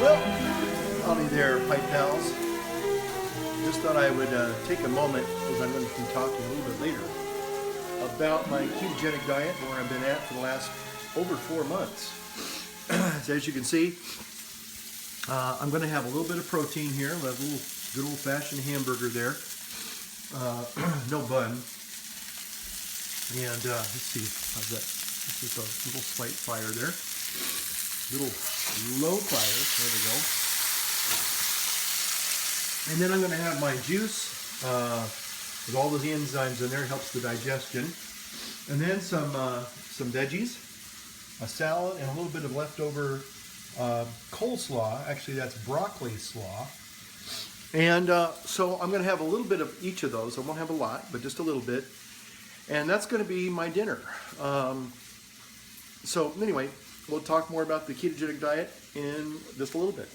Well, howdy there, pipe pals. Just thought I would take a moment, as I'm going to be talking a little bit later, about my ketogenic diet, where I've been at for the last over 4 months. So as you can see, I'm going to have a little bit of protein here. We'll have a little good old-fashioned hamburger there. No bun. And let's see, how's that? This is a little slight fire there. Little low fire, there we go. And then I'm going to have my juice with all the enzymes in there, helps the digestion. And then some veggies, a salad, and a little bit of leftover coleslaw. Actually, that's broccoli slaw. And so I'm going to have a little bit of each of those. I won't have a lot, but just a little bit. And that's going to be my dinner. So anyway, we'll talk more about the ketogenic diet in just a little bit.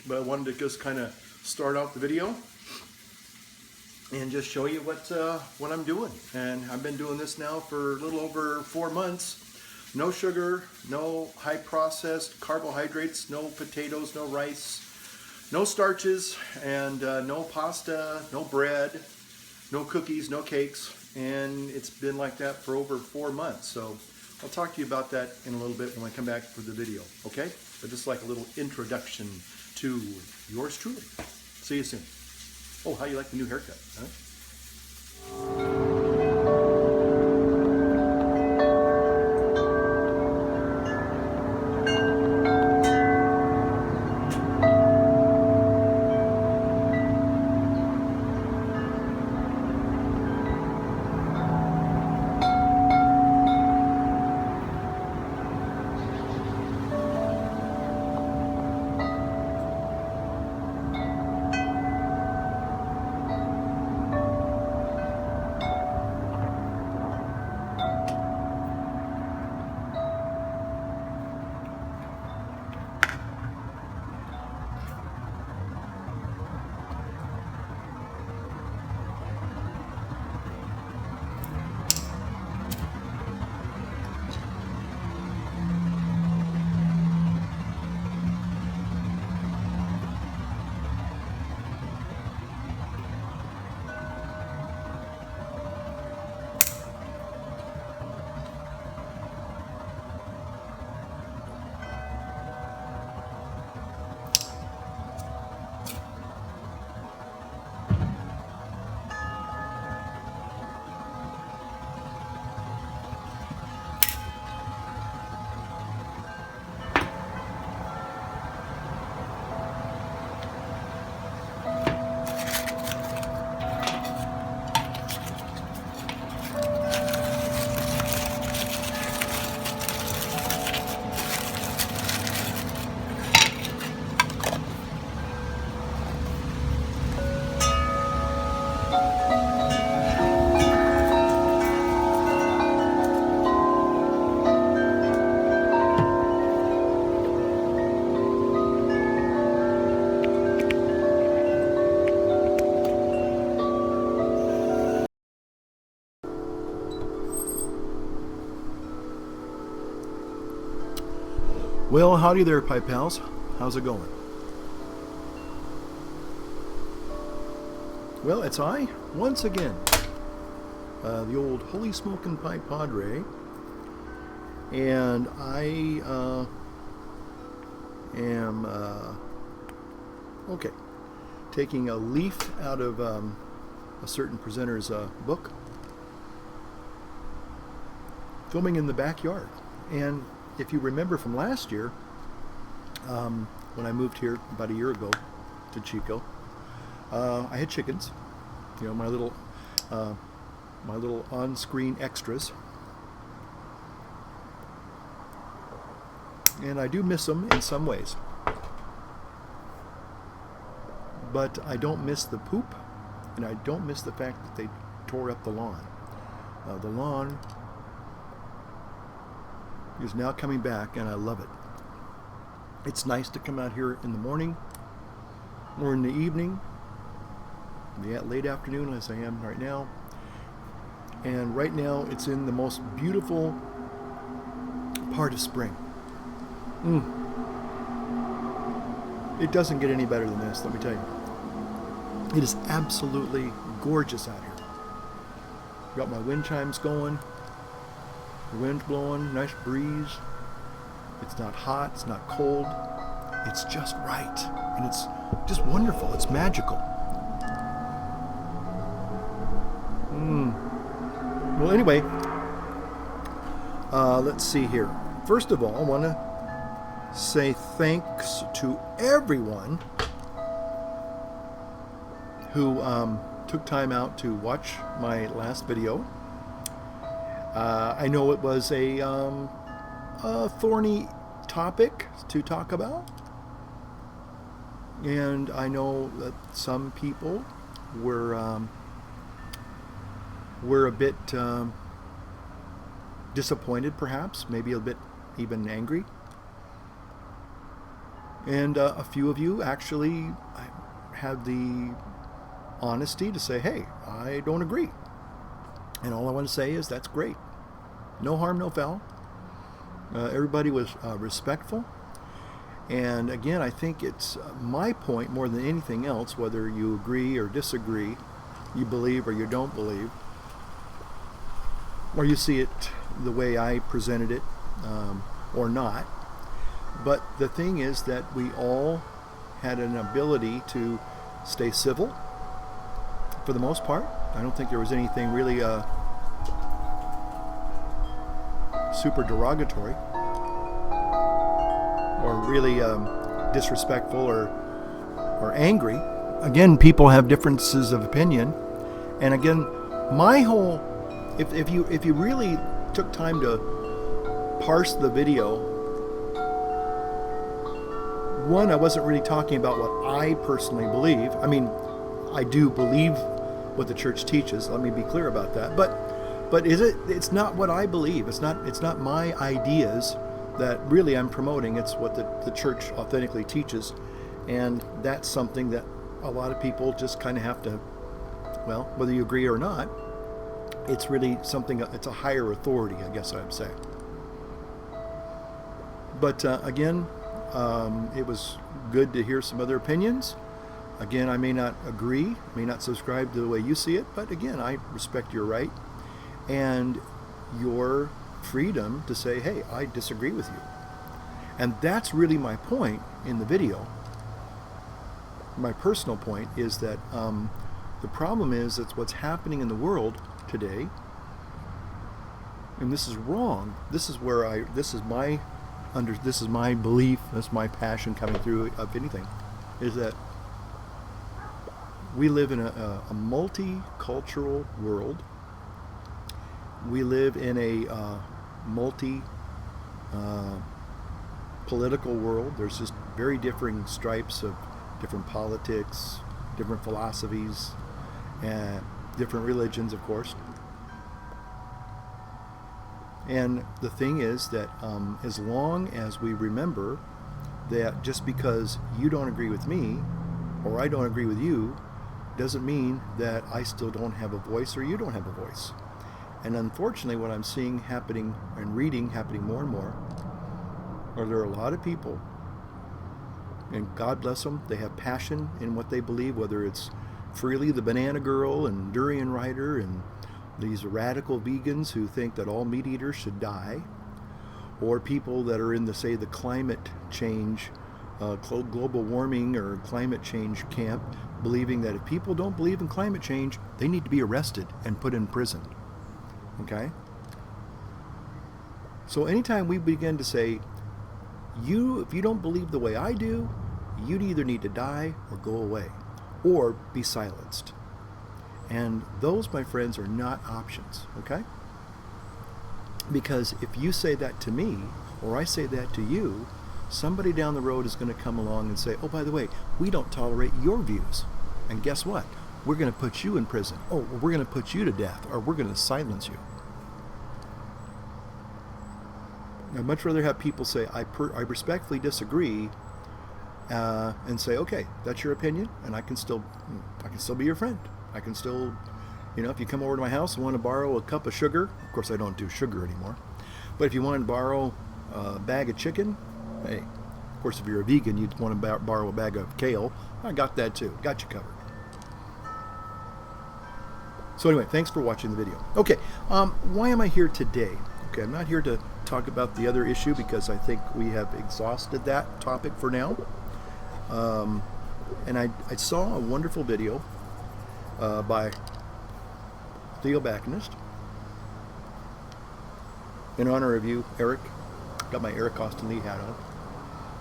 But I wanted to just kind of start out the video and just show you what I'm doing. And I've been doing this now for a little over 4 months. No sugar, no high processed carbohydrates, no potatoes, no rice, no starches, and no pasta, no bread, no cookies, no cakes. And it's been like that for over 4 months. So I'll talk to you about that in a little bit when I come back for the video, okay? But just like a little introduction to yours truly. See you soon. Oh, how you like the new haircut, huh? Well, howdy there, pipe pals. How's it going? Well, it's I, once again, the old Holy Smokin' Pipe Padre, and I am, taking a leaf out of a certain presenter's book, filming in the backyard. And if you remember from last year, when I moved here about a year ago to Chico, I had chickens, you know, my little on-screen extras, and I do miss them in some ways, but I don't miss the poop, and I don't miss the fact that they tore up the lawn. The lawn is now coming back, and I love it. It's nice to come out here in the morning or in the evening, the late afternoon as I am right now. And right now it's in the most beautiful part of spring. It doesn't get any better than this, let me tell you. It is absolutely gorgeous out here. Got my wind chimes going, the wind's blowing, nice breeze. It's not hot, it's not cold. It's just right. And it's just wonderful. It's magical. Well, anyway, let's see here. First of all, I want to say thanks to everyone who took time out to watch my last video. I know it was a thorny topic to talk about, and I know that some people were a bit disappointed, perhaps, maybe a bit even angry, and a few of you actually had the honesty to say, hey, I don't agree. And all I want to say is that's great. No harm, no foul. Everybody was respectful. And again, I think it's my point more than anything else, whether you agree or disagree, you believe or you don't believe, or you see it the way I presented it or not. But the thing is that we all had an ability to stay civil for the most part. I don't think there was anything really super derogatory or really disrespectful or angry. Again, people have differences of opinion, and again, my whole if you really took time to parse the video, one, I wasn't really talking about what I personally believe. I mean, I do believe what the church teaches. Let me be clear about that. But it's not what I believe. It's not my ideas that really I'm promoting. It's what the church authentically teaches, and that's something that a lot of people just kind of have to, well, whether you agree or not, it's really something. It's a higher authority, I guess I'd say. But again, it was good to hear some other opinions. Again, I may not agree, may not subscribe to the way you see it, but again, I respect your right and your freedom to say, hey, I disagree with you. And that's really my point in the video. My personal point is that the problem is that's what's happening in the world today, and this is wrong. This is where this is my belief, that's my passion coming through of anything, is that we live in a multicultural world. We live in a political world. There's just very differing stripes of different politics, different philosophies, and different religions, of course. And the thing is that as long as we remember that just because you don't agree with me or I don't agree with you doesn't mean that I still don't have a voice or you don't have a voice. And unfortunately, what I'm seeing happening and reading happening more and more are there are a lot of people, and God bless them, they have passion in what they believe, whether it's Freely the Banana Girl and Durian Rider and these radical vegans who think that all meat eaters should die, or people that are in the climate change, global warming or climate change camp, believing that if people don't believe in climate change, they need to be arrested and put in prison. Okay? So anytime we begin to say, if you don't believe the way I do, you'd either need to die or go away or be silenced. And those, my friends, are not options, okay? Because if you say that to me, or I say that to you, somebody down the road is going to come along and say, oh, by the way, we don't tolerate your views. And guess what? We're going to put you in prison. Oh, we're going to put you to death, or we're going to silence you. I'd much rather have people say, I respectfully disagree, and say, okay, that's your opinion, and I can still be your friend. I can still, if you come over to my house and want to borrow a cup of sugar, of course I don't do sugar anymore, but if you want to borrow a bag of chicken, hey, course, if you're a vegan, you'd want to borrow a bag of kale. I got that too. Got you covered. So anyway, thanks for watching the video. Okay, why am I here today? Okay, I'm not here to talk about the other issue because I think we have exhausted that topic for now. And I saw a wonderful video by Theobachinist. In honor of you, Eric. Got my Eric Austin Lee hat on.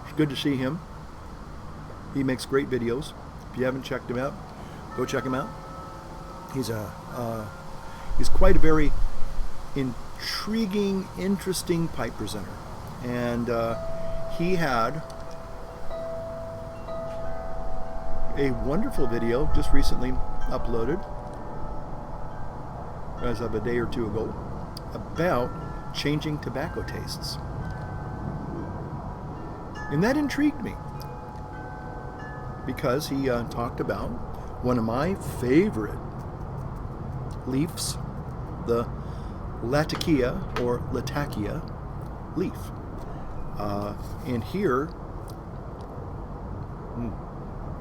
It's good to see him. He makes great videos. If you haven't checked him out, go check him out. He's quite a very intriguing, interesting pipe presenter. And he had a wonderful video just recently uploaded as of a day or two ago about changing tobacco tastes. And that intrigued me because he talked about one of my favorite leaves, the Latakia or Latakia leaf. And here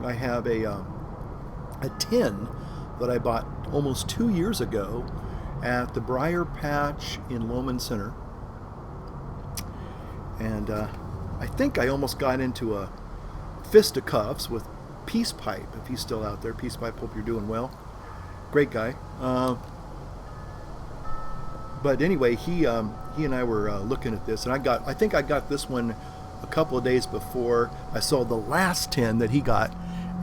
I have a tin that I bought almost 2 years ago at the Briar Patch in Lowman Center. And I think I almost got into a fisticuffs with Peace Pipe, if he's still out there. Peace Pipe, hope you're doing well. Great guy. But anyway, he and I were looking at this, and I think I got this one a couple of days before I saw the last tin that he got,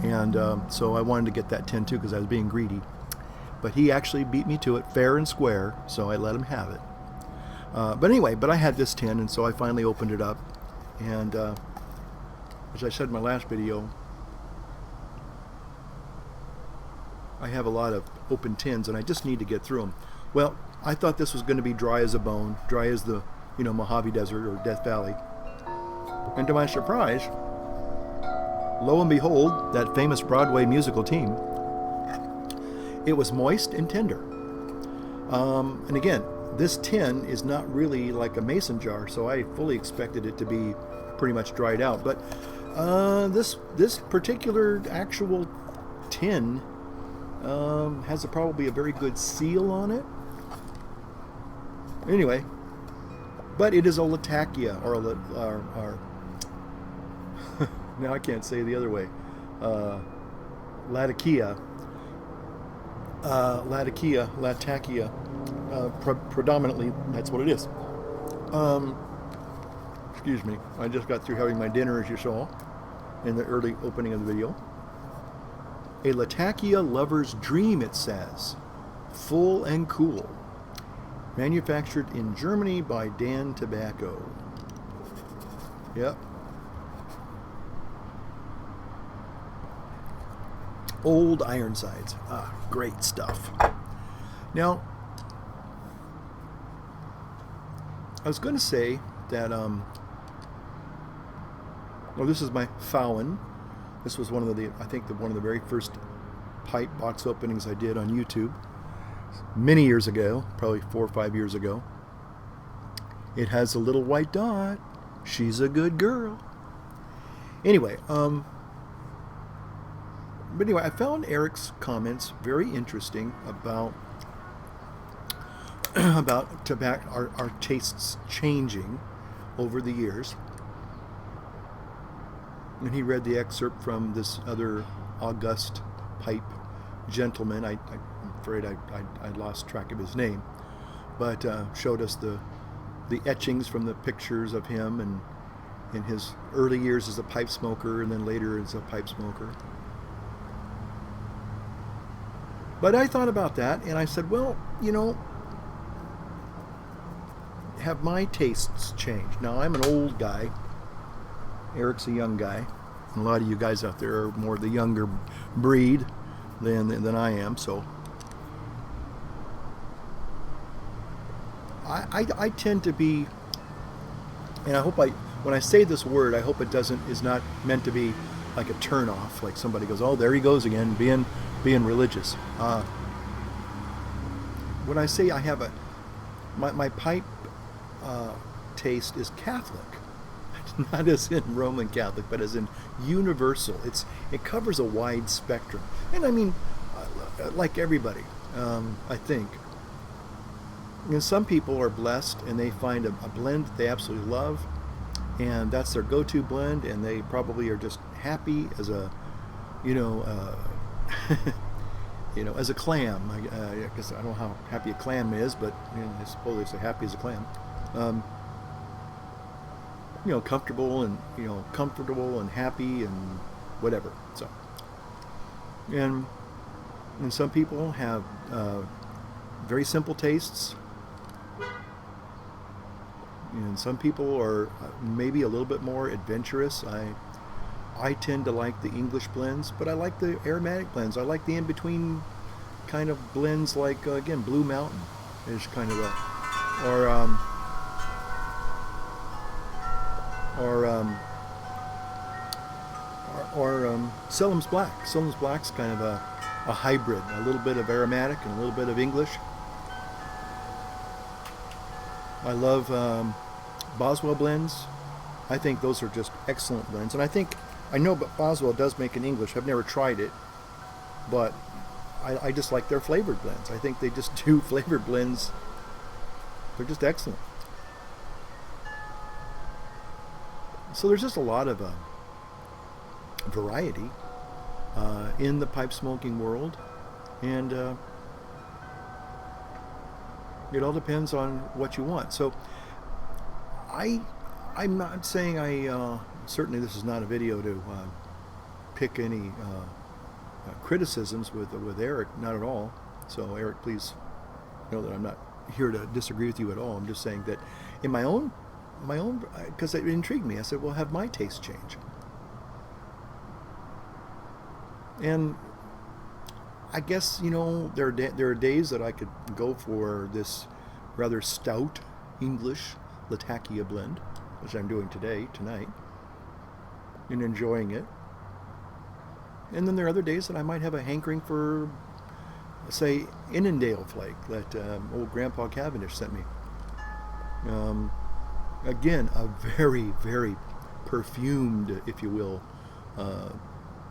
and so I wanted to get that tin too because I was being greedy. But he actually beat me to it fair and square, so I let him have it. But anyway, I had this tin, and so I finally opened it up, and as I said in my last video, I have a lot of open tins, and I just need to get through them. Well, I thought this was going to be dry as a bone, dry as the, Mojave Desert or Death Valley. And to my surprise, lo and behold, that famous Broadway musical team, it was moist and tender. And again, this tin is not really like a mason jar, so I fully expected it to be pretty much dried out. But this particular actual tin has probably a very good seal on it. Anyway, but it is a Latakia, or now I can't say the other way, Latakia, predominantly that's what it is. Excuse me, I just got through having my dinner, as you saw in the early opening of the video. A Latakia lover's dream, it says. Full and cool. Manufactured in Germany by Dan Tobacco. Yep. Old Ironsides. Great stuff. Now, I was going to say that, well, this is my Fowen. This was one of the, one of the very first pipe box openings I did on YouTube many years ago, probably 4 or 5 years ago. It has a little white dot. She's a good girl. Anyway, but anyway, I found Eric's comments very interesting about tobacco, our tastes changing over the years. And he read the excerpt from this other august pipe gentleman. I'm afraid I lost track of his name, but showed us the etchings from the pictures of him and in his early years as a pipe smoker and then later as a pipe smoker. But I thought about that and I said, well, have my tastes changed? Now, I'm an old guy. Eric's a young guy. And a lot of you guys out there are more the younger breed than I am, so I tend to be, and I hope when I say this word, I hope it is not meant to be like a turn off, like somebody goes, oh, there he goes again, being religious. When I say I have my pipe taste is Catholic, not as in Roman Catholic, but as in universal. It covers a wide spectrum, and I mean, like everybody, I think. You know, some people are blessed and they find a blend that they absolutely love, and that's their go-to blend, and they probably are just happy as a, you know, you know, as a clam. Because I don't know how happy a clam is, but you know, I suppose it's as happy as a clam. You know, comfortable and happy and whatever. So, and some people have very simple tastes, and some people are maybe a little bit more adventurous. I tend to like the English blends, but I like the aromatic blends. I like the in-between kind of blends, like again, Blue Mountain is kind of a, or Selim's Black. Selim's Black's kind of a hybrid, a little bit of aromatic and a little bit of English. I love Boswell blends. I think those are just excellent blends, and I know, but Boswell does make an English. I've never tried it, but I just like their flavored blends. I think they just do flavored blends. They're just excellent. So there's just a lot of variety in the pipe smoking world, and it all depends on what you want. So I'm not saying certainly this is not a video to pick any criticisms with Eric, not at all. So Eric, please know that I'm not here to disagree with you at all. I'm just saying that in my own, because it intrigued me. I said, well, have my taste change? And I guess, you know, there are days that I could go for this rather stout English Latakia blend, which I'm doing tonight, and enjoying it. And then there are other days that I might have a hankering for, say, Innendale flake that old Grandpa Cavendish sent me. Again, a very, very perfumed, if you will,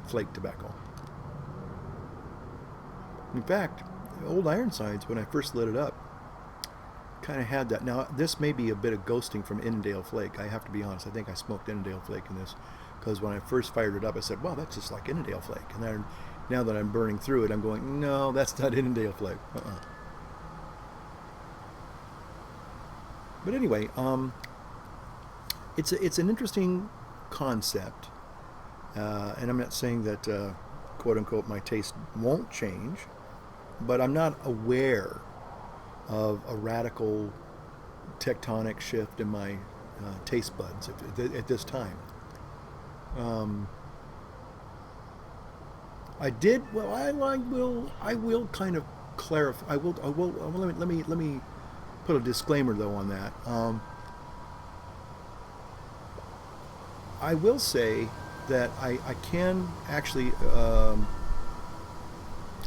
flake tobacco. In fact, Old Ironsides, when I first lit it up, kind of had that. Now, this may be a bit of ghosting from Innendale flake. I have to be honest. I think I smoked Innendale flake in this, because when I first fired it up, I said, wow, that's just like Innendale flake. And then, now that I'm burning through it, I'm going, no, that's not Innendale flake. But anyway, it's an interesting concept, and I'm not saying that quote unquote my taste won't change, but I'm not aware of a radical tectonic shift in my taste buds at this time. I did well. I will kind of clarify. Let me put a disclaimer though on that. I will say that I can actually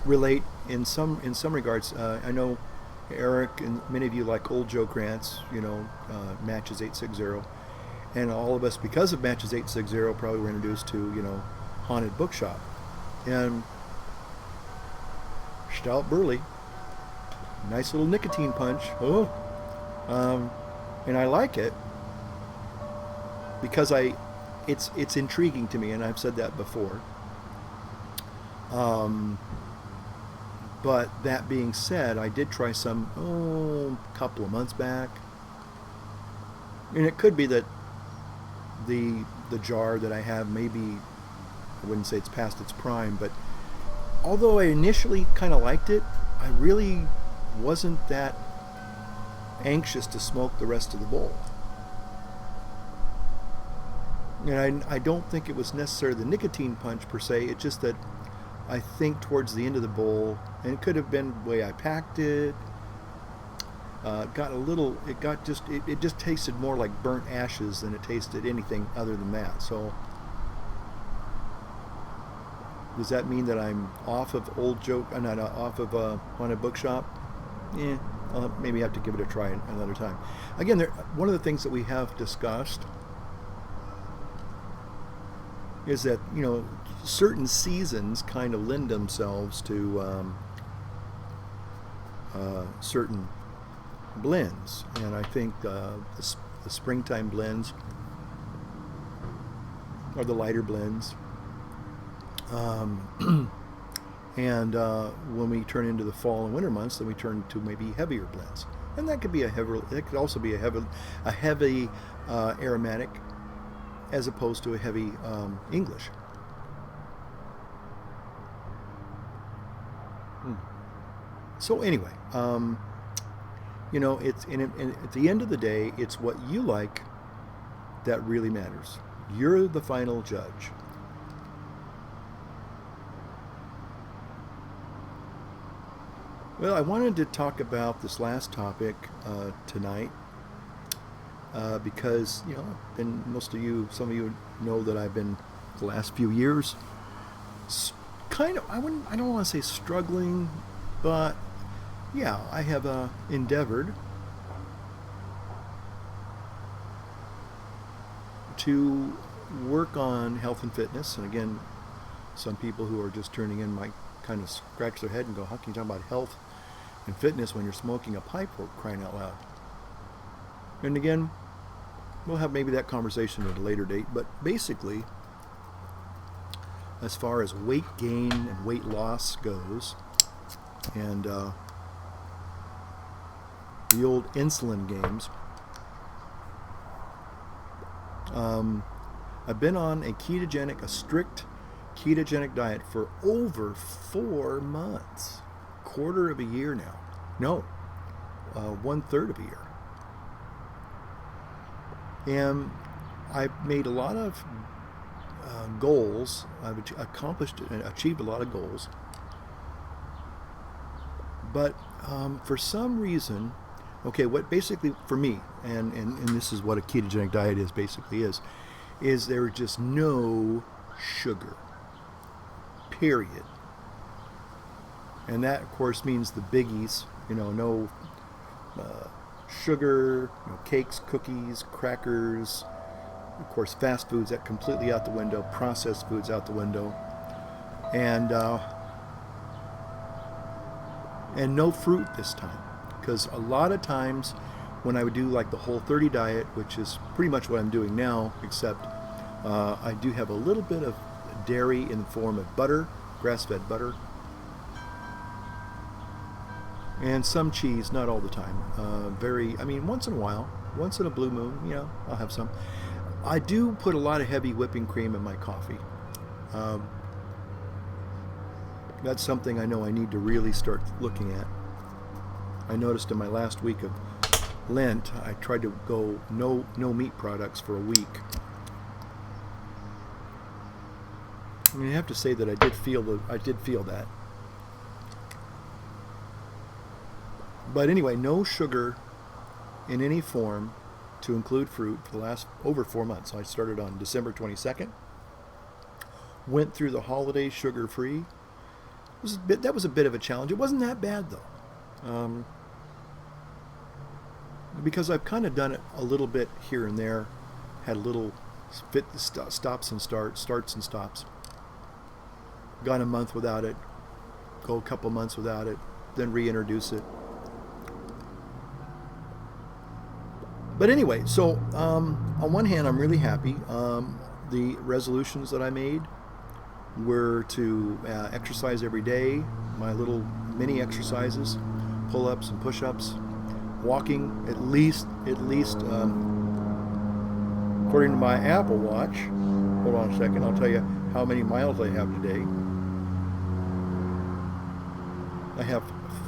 relate in some regards. I know Eric and many of you like old Joe Grant's, you know, Matches 860, and all of us, because of Matches 860, probably were introduced to, you know, Haunted Bookshop and Stout Burley. Nice little nicotine punch. And I like it because it's intriguing to me, and I've said that before. But that being said, I did try some a couple of months back, and it could be that the jar that I have, maybe I wouldn't say it's past its prime, but although I initially kind of liked it, I really wasn't that anxious to smoke the rest of the bowl. And I don't think it was necessarily the nicotine punch per se. It's just that I think towards the end of the bowl, and it could have been the way I packed it, it just tasted more like burnt ashes than it tasted anything other than that. So does that mean that I'm off of old joke? Not off of Haunted Bookshop? Yeah, I'll maybe have to give it a try another time. Again, one of the things that we have discussed is that, you know, certain seasons kind of lend themselves to certain blends, and I think the springtime blends are the lighter blends. And when we turn into the fall and winter months, then we turn to maybe heavier blends, and that could be it could also be a heavy aromatic, as opposed to a heavy English. So anyway, you know, it's and at the end of the day, it's what you like that really matters. You're the final judge. Well, I wanted to talk about this last topic tonight because, you know, and some of you know that I've been the last few years kind of, I don't want to say struggling, but yeah, I have endeavored to work on health and fitness. And again, some people who are just tuning in might kind of scratch their head and go, how can you talk about health and fitness when you're smoking a pipe, for crying out loud? And again, we'll have maybe that conversation at a later date, but basically, as far as weight gain and weight loss goes, and the old insulin games, I've been on a strict ketogenic diet for over 4 months, quarter of a year now. No, 1/3 of a year. And I've made a lot of goals. I've accomplished and achieved a lot of goals. But for some reason, okay, what basically for me, and this is what a ketogenic diet basically is there just no sugar, period. And that, of course, means the biggies, you know, no sugar, you know, cakes, cookies, crackers, of course, fast foods, that completely out the window, processed foods out the window, and no fruit this time, because a lot of times when I would do like the Whole30 diet, which is pretty much what I'm doing now, except I do have a little bit of dairy in the form of butter, grass-fed butter, and some cheese, not all the time. Once in a while, once in a blue moon, you know, I'll have some. I do put a lot of heavy whipping cream in my coffee. That's something I know I need to really start looking at. I noticed in my last week of Lent, I tried to go no meat products for a week. I mean, I have to say that I did feel that. But anyway, no sugar in any form, to include fruit, for the last over 4 months. I started on December 22nd. Went through the holidays sugar-free. That was a bit of a challenge. It wasn't that bad though, because I've kind of done it a little bit here and there. Had a little stops and starts and stops. Gone a month without it. Go a couple months without it. Then reintroduce it. But anyway, so on one hand, I'm really happy. The resolutions that I made were to exercise every day, my little mini exercises, pull-ups and push-ups, walking at least according to my Apple Watch. Hold on a second, I'll tell you how many miles I have today. I have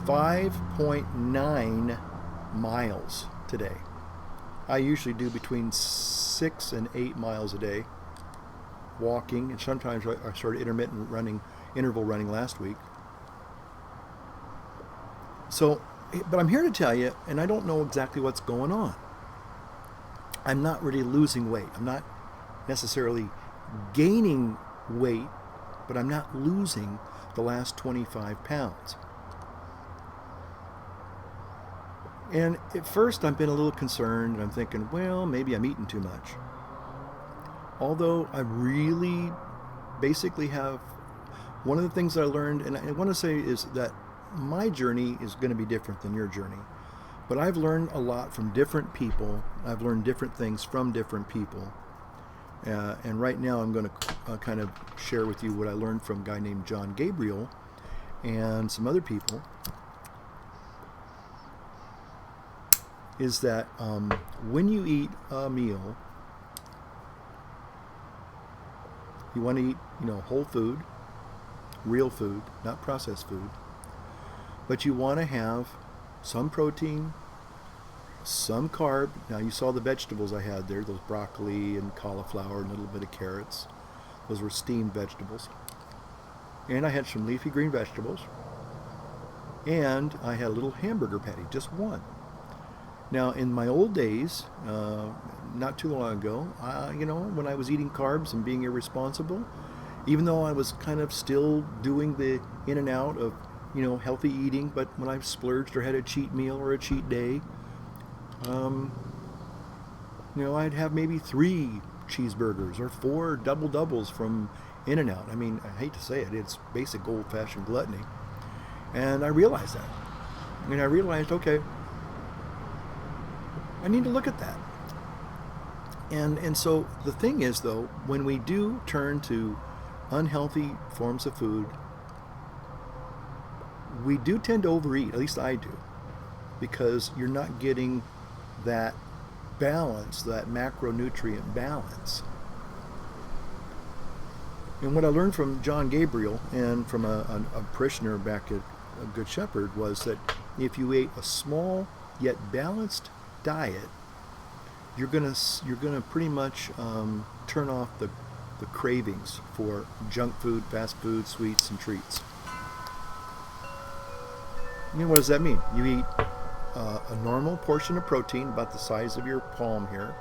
5.9 miles today. I usually do between 6 and 8 miles a day walking, and sometimes I started interval running last week. So, but I'm here to tell you, and I don't know exactly what's going on. I'm not really losing weight. I'm not necessarily gaining weight, but I'm not losing the last 25 pounds. And at first I've been a little concerned, and I'm thinking, well, maybe I'm eating too much. although I really basically have, one of the things that I learned, and I want to say, is that my journey is going to be different than your journey. But I've learned a lot from different people. I've learned different things from different people. And right now I'm going to kind of share with you what I learned from a guy named John Gabriel and some other people. Is that when you eat a meal, you want to eat, whole food, real food, not processed food. But you want to have some protein, some carb. Now you saw the vegetables I had there, those broccoli and cauliflower and a little bit of carrots. Those were steamed vegetables. And I had some leafy green vegetables. And I had a little hamburger patty, just one. Now in my old days, not too long ago, when I was eating carbs and being irresponsible, even though I was kind of still doing the in and out of healthy eating, but when I splurged or had a cheat meal or a cheat day, I'd have maybe 3 cheeseburgers or 4 double doubles from In-N-Out. I mean, I hate to say it, it's basic old-fashioned gluttony. And I realized that. And I realized, okay, I need to look at that. And so the thing is, though, when we do turn to unhealthy forms of food, we do tend to overeat, at least I do, because you're not getting that balance, that macronutrient balance. And what I learned from John Gabriel and from a parishioner back at Good Shepherd was that if you ate a small yet balanced diet, you're gonna pretty much turn off the cravings for junk food, fast food, sweets, and treats. What does that mean? You eat a normal portion of protein, about the size of your palm here,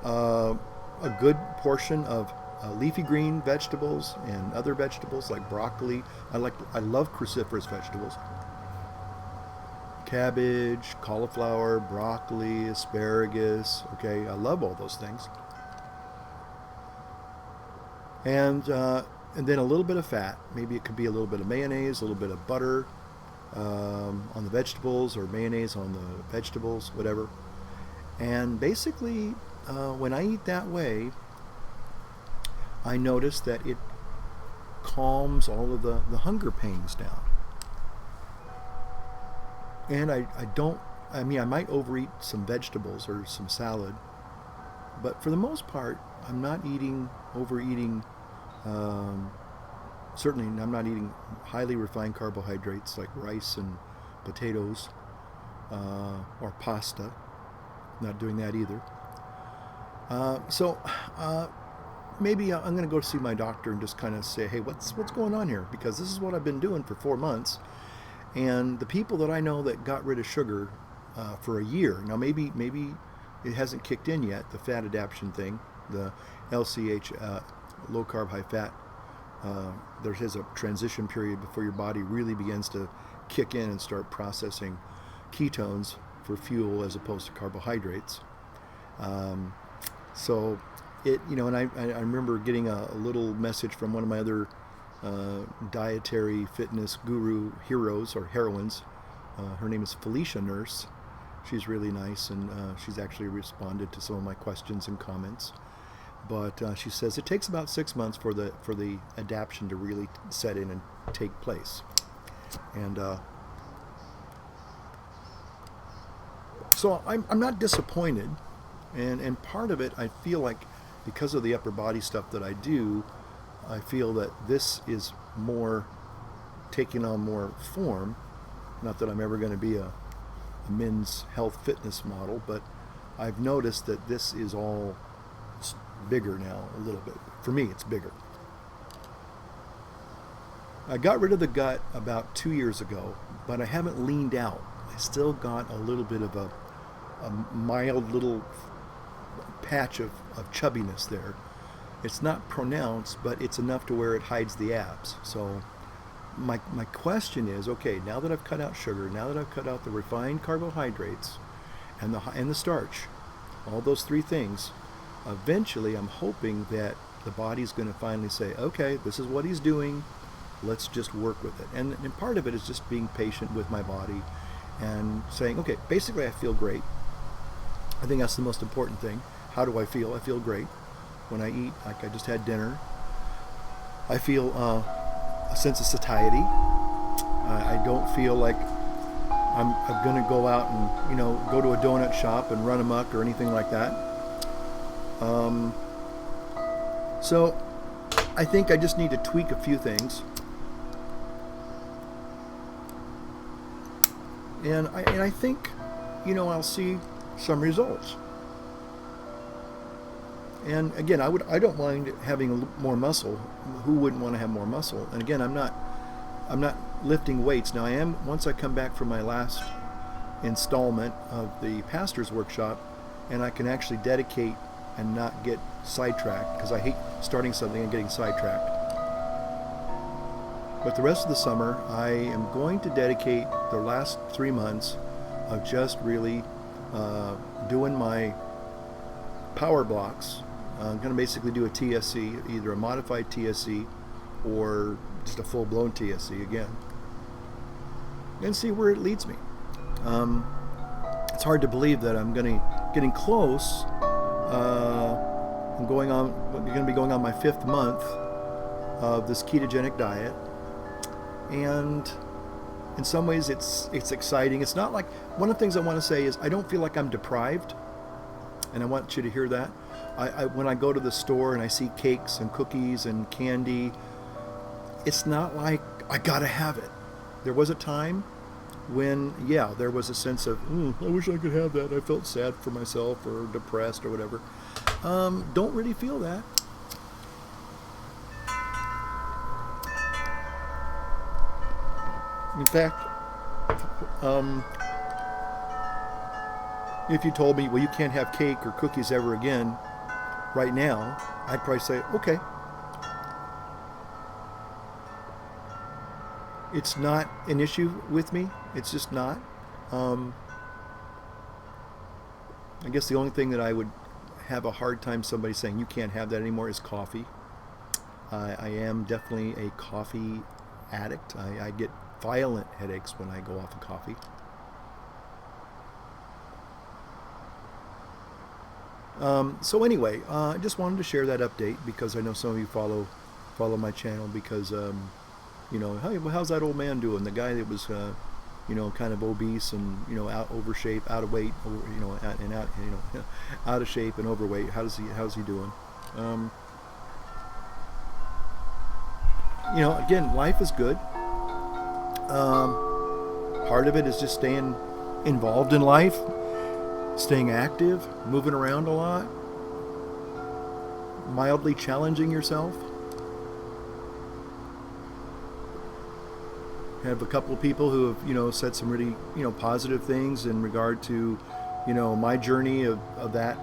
a good portion of leafy green vegetables and other vegetables like broccoli. I love cruciferous vegetables. Cabbage, cauliflower, broccoli, asparagus. Okay, I love all those things. And then a little bit of fat. Maybe it could be a little bit of mayonnaise, a little bit of butter on the vegetables, or mayonnaise on the vegetables, whatever. And basically, when I eat that way, I notice that it calms all of the hunger pangs down. And I might overeat some vegetables or some salad, but for the most part, I'm not overeating. Certainly, I'm not eating highly refined carbohydrates like rice and potatoes or pasta. Not doing that either. So maybe I'm going to go see my doctor and just kind of say, hey, what's going on here? Because this is what I've been doing for 4 months. And the people that I know that got rid of sugar for a year, now maybe it hasn't kicked in yet, the fat adaptation thing, the LCH, low carb, high fat. There is a transition period before your body really begins to kick in and start processing ketones for fuel as opposed to carbohydrates. So it, and I remember getting a little message from one of my other dietary fitness guru heroes or heroines. Her name is Felicia Nurse. She's really nice, and she's actually responded to some of my questions and comments. But she says it takes about 6 months for the adaptation to really set in and take place. And so I'm not disappointed, and part of it, I feel like, because of the upper body stuff that I do, I feel that this is more taking on more form. Not that I'm ever going to be a men's health fitness model, but I've noticed that this is all bigger now a little bit. For me, it's bigger. I got rid of the gut about 2 years ago, but I haven't leaned out. I still got a little bit of a mild little patch of chubbiness there. It's not pronounced, but it's enough to where it hides the abs. So my question is, okay, now that I've cut out sugar, now that I've cut out the refined carbohydrates and the starch, all those 3 things, eventually I'm hoping that the body's going to finally say, okay, this is what he's doing, let's just work with it. And part of it is just being patient with my body and saying, okay, basically I feel great. I think that's the most important thing. How do I feel? I feel great. When I eat, like I just had dinner, I feel a sense of satiety. I don't feel like I'm going to go out and, you know, go to a donut shop and run amok or anything like that. So I think I just need to tweak a few things. And I think, you know, I'll see some results. And again, I don't mind having more muscle. Who wouldn't want to have more muscle? And again, I'm not lifting weights. Now I am, once I come back from my last installment of the pastor's workshop, and I can actually dedicate and not get sidetracked, because I hate starting something and getting sidetracked. But the rest of the summer, I am going to dedicate the last 3 months of just really doing my power blocks. I'm going to basically do a TSC, either a modified TSC or just a full-blown TSC again, and see where it leads me. It's hard to believe that I'm getting close. I'm going to be going on my 5th month of this ketogenic diet, and in some ways it's exciting. It's not like, one of the things I want to say is I don't feel like I'm deprived, and I want you to hear that. When I go to the store and I see cakes and cookies and candy, it's not like I gotta have it. There was a time when, yeah, there was a sense of, I wish I could have that. I felt sad for myself or depressed or whatever. Don't really feel that. In fact, if you told me, well, you can't have cake or cookies ever again right now, I'd probably say, okay. It's not an issue with me. It's just not. I guess the only thing that I would have a hard time somebody saying you can't have that anymore is coffee. I am definitely a coffee addict. I get violent headaches when I go off of coffee. So anyway, I just wanted to share that update because I know some of you follow my channel because you know, hey, well, how's that old man doing? The guy that was you know, kind of obese and, you know, out of shape, out of weight, you know, out of shape and overweight. How's he doing? You know, again, life is good. Part of it is just staying involved in life, staying active, moving around a lot, mildly challenging yourself. I have a couple of people who have, you know, said some really, you know, positive things in regard to, you know, my journey of that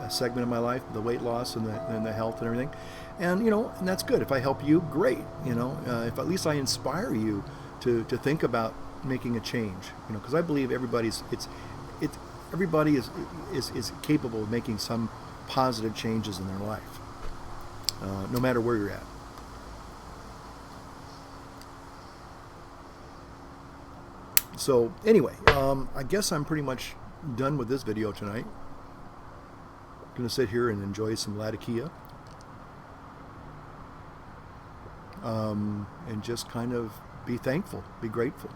segment of my life, the weight loss and the health and everything. And, you know, and that's good. If I help you, great. You know, if at least I inspire you to think about making a change, you know, because I believe everybody is capable of making some positive changes in their life, no matter where you're at. So anyway, I guess I'm pretty much done with this video tonight. I'm going to sit here and enjoy some Latakia. And just kind of be thankful, be grateful.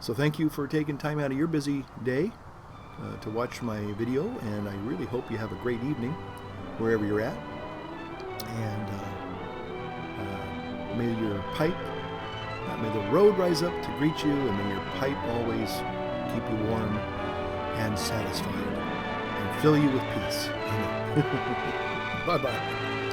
So thank you for taking time out of your busy day to watch my video, and I really hope you have a great evening wherever you're at. And may your pipe, may the road rise up to greet you, and may your pipe always keep you warm and satisfied and fill you with peace. Amen. Bye-bye.